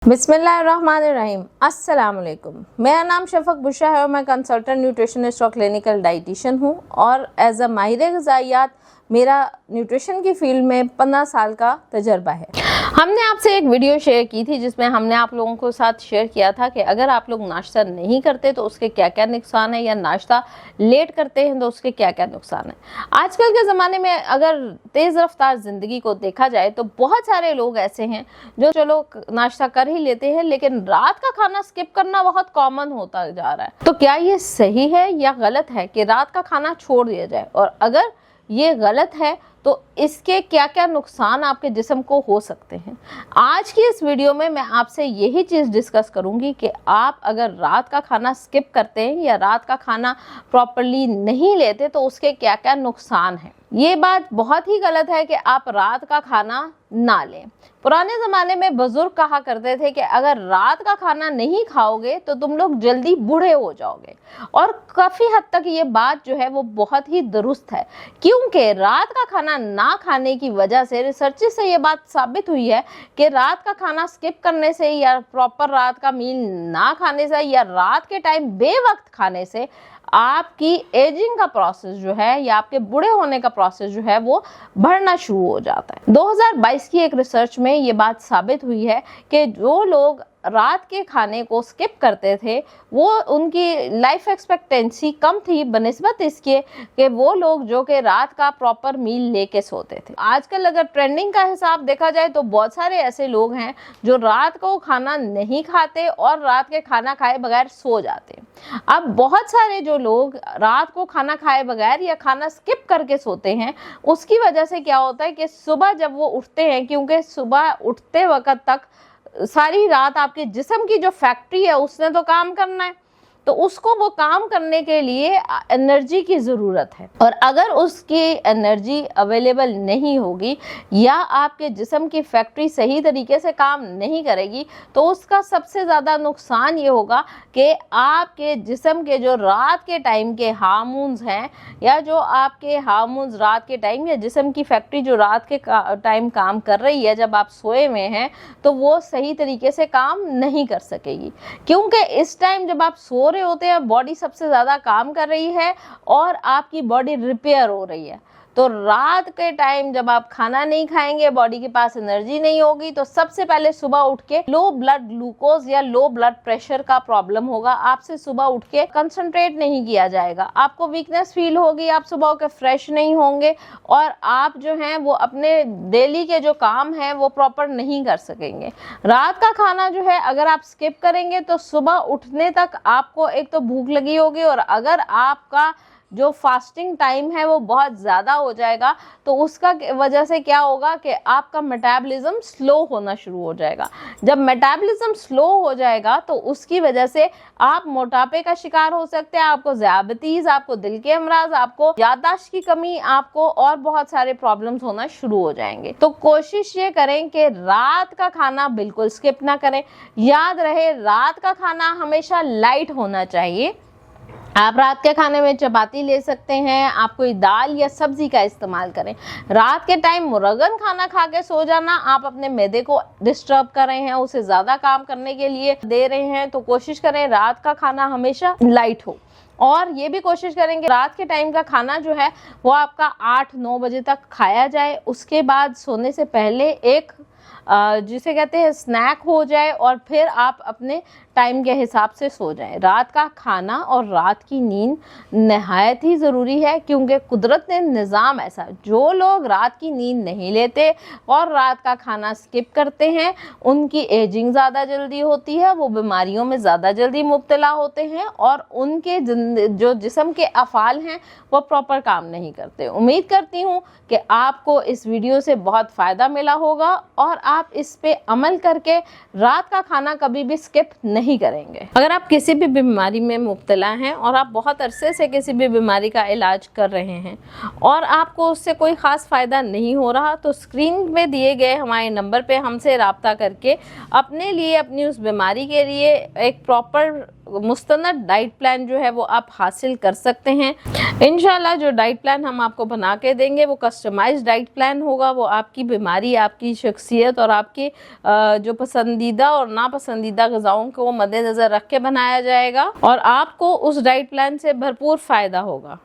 बिस्मिल्लाहिर्रहमानिर्रहीम। अस्सलाम वालेकुम। मेरा नाम शफक बुशरा है और मैं कंसल्टेंट न्यूट्रिशनिस्ट और क्लिनिकल डाइटिशियन हूँ और एज अ माहिर ग़िज़ाइयात मेरा न्यूट्रिशन की फील्ड में 15 साल का तजर्बा है। हमने आपसे एक वीडियो शेयर की थी जिसमें हमने आप लोगों को साथ शेयर किया था कि अगर आप लोग नाश्ता नहीं करते तो उसके क्या क्या नुकसान है, या नाश्ता लेट करते हैं तो उसके क्या क्या नुकसान है। आजकल के ज़माने में अगर तेज़ रफ्तार ज़िंदगी को देखा जाए तो बहुत सारे लोग ऐसे हैं जो चलो नाश्ता कर ही लेते हैं, लेकिन रात का खाना स्किप करना बहुत कॉमन होता जा रहा है। तो क्या ये सही है या गलत है कि रात का खाना छोड़ दिया जाए, और अगर ये गलत है तो इसके क्या क्या नुकसान आपके जिस्म को हो सकते हैं। आज की इस वीडियो में मैं आपसे यही चीज़ डिस्कस करूंगी कि आप अगर रात का खाना स्किप करते हैं या रात का खाना प्रॉपरली नहीं लेते तो उसके क्या क्या नुकसान हैं। ये बात बहुत ही गलत है कि आप रात का खाना ना लें। पुराने ज़माने में बुजुर्ग कहा करते थे कि अगर रात का खाना नहीं खाओगे तो तुम लोग जल्दी बूढ़े हो जाओगे, और काफ़ी हद तक ये बात जो है वो बहुत ही दुरुस्त है, क्योंकि रात का खाना ना खाने की वजह से रिसर्च से ये बात साबित हुई है कि रात का खाना स्किप करने से या प्रॉपर रात का मील ना खाने से या रात के टाइम बेवक्त खाने से आपकी एजिंग का प्रोसेस जो है या आपके बूढ़े होने का प्रोसेस जो है वो बढ़ना शुरू हो जाता है। 2022 की एक रिसर्च में ये बात साबित हुई है कि जो लोग रात के खाने को स्किप करते थे वो उनकी लाइफ एक्सपेक्टेंसी कम थी बनिस्बत इसके कि वो लोग जो कि रात का प्रॉपर मील लेके सोते थे। आजकल अगर ट्रेंडिंग का हिसाब देखा जाए तो बहुत सारे ऐसे लोग हैं जो रात को खाना नहीं खाते और रात के खाना खाए बगैर सो जाते। अब बहुत सारे जो लोग रात को खाना खाए बगैर या खाना स्किप करके सोते हैं, उसकी वजह से क्या होता है कि सुबह जब वो उठते हैं, क्योंकि सुबह उठते वक्त तक सारी रात आपके जिस्म की जो फैक्ट्री है उसने तो काम करना है, तो उसको वो काम करने के लिए एनर्जी की ज़रूरत है, और अगर उसकी एनर्जी अवेलेबल नहीं होगी या आपके जिस्म की फैक्ट्री सही तरीके से काम नहीं करेगी तो उसका सबसे ज़्यादा नुकसान ये होगा कि आपके जिस्म के जो रात के टाइम के हार्मोन्स हैं, या जो आपके हार्मोन्स रात के टाइम या जिस्म की फैक्ट्री जो रात के टाइम काम कर रही है जब आप सोए हुए हैं, तो वो सही तरीके से काम नहीं कर सकेगी, क्योंकि इस टाइम जब आप सो रहे होते हैं बॉडी सबसे ज़्यादा काम कर रही है और आपकी बॉडी रिपेयर हो रही है। तो रात के टाइम जब आप खाना नहीं खाएंगे, बॉडी के पास एनर्जी नहीं होगी, तो सबसे पहले सुबह उठ के लो ब्लड ग्लूकोज या लो ब्लड प्रेशर का प्रॉब्लम होगा। आपसे सुबह उठ के कंसंट्रेट नहीं किया जाएगा, आपको वीकनेस फील होगी, आप सुबह के फ्रेश नहीं होंगे और आप जो हैं वो अपने डेली के जो काम हैं वो प्रॉपर नहीं कर सकेंगे। रात का खाना जो है अगर आप स्किप करेंगे तो सुबह उठने तक आपको एक तो भूख लगी होगी, और अगर आपका जो फास्टिंग टाइम है वो बहुत ज़्यादा हो जाएगा तो उसका वजह से क्या होगा कि आपका मेटाबॉलिज्म स्लो होना शुरू हो जाएगा। जब मेटाबॉलिज्म स्लो हो जाएगा तो उसकी वजह से आप मोटापे का शिकार हो सकते हैं, आपको ज़ियाबतीज़, आपको दिल के अमराज, आपको याददाश्त की कमी, आपको और बहुत सारे प्रॉब्लम्स होना शुरू हो जाएंगे। तो कोशिश ये करें कि रात का खाना बिल्कुल स्किप ना करें। याद रहे, रात का खाना हमेशा लाइट होना चाहिए। आप रात के खाने में चपाती ले सकते हैं, आप कोई दाल या सब्जी का इस्तेमाल करें। रात के टाइम मुरगन खाना खा के सो जाना, आप अपने मैदे को डिस्टर्ब कर रहे हैं, उसे ज़्यादा काम करने के लिए दे रहे हैं। तो कोशिश करें रात का खाना हमेशा लाइट हो, और ये भी कोशिश करेंगे रात के टाइम का खाना जो है वो आपका 8-9 बजे तक खाया जाए। उसके बाद सोने से पहले एक जिसे कहते हैं स्नैक हो जाए, और फिर आप अपने टाइम के हिसाब से सो जाएं। रात का खाना और रात की नींद नहायत ही ज़रूरी है, क्योंकि कुदरत ने निज़ाम ऐसा, जो लोग रात की नींद नहीं लेते और रात का खाना स्किप करते हैं उनकी एजिंग ज़्यादा जल्दी होती है, वो बीमारियों में ज़्यादा जल्दी मुब्तला होते हैं और उनके जो जिस्म के अफ़ाल हैं वो प्रॉपर काम नहीं करते। उम्मीद करती हूँ कि आपको इस वीडियो से बहुत फ़ायदा मिला होगा और आप इस पे अमल करके रात का खाना कभी भी स्किप नहीं करेंगे। अगर आप किसी भी बीमारी में मुब्तला हैं और आप बहुत अरसे से किसी भी बीमारी का इलाज कर रहे हैं और आपको उससे कोई ख़ास फ़ायदा नहीं हो रहा, तो स्क्रीन पे दिए गए हमारे नंबर पे हमसे रब्ता करके अपने लिए, अपनी उस बीमारी के लिए एक प्रॉपर मुस्तनद डाइट प्लान जो है वो आप हासिल कर सकते हैं। इंशाल्लाह जो डाइट प्लान हम आपको बना के देंगे वो कस्टमाइज्ड डाइट प्लान होगा। वो आपकी बीमारी, आपकी शख्सियत और आपकी जो पसंदीदा और नापसंदीदा ग़िज़ाओं को मद्देनज़र रख के बनाया जाएगा और आपको उस डाइट प्लान से भरपूर फ़ायदा होगा।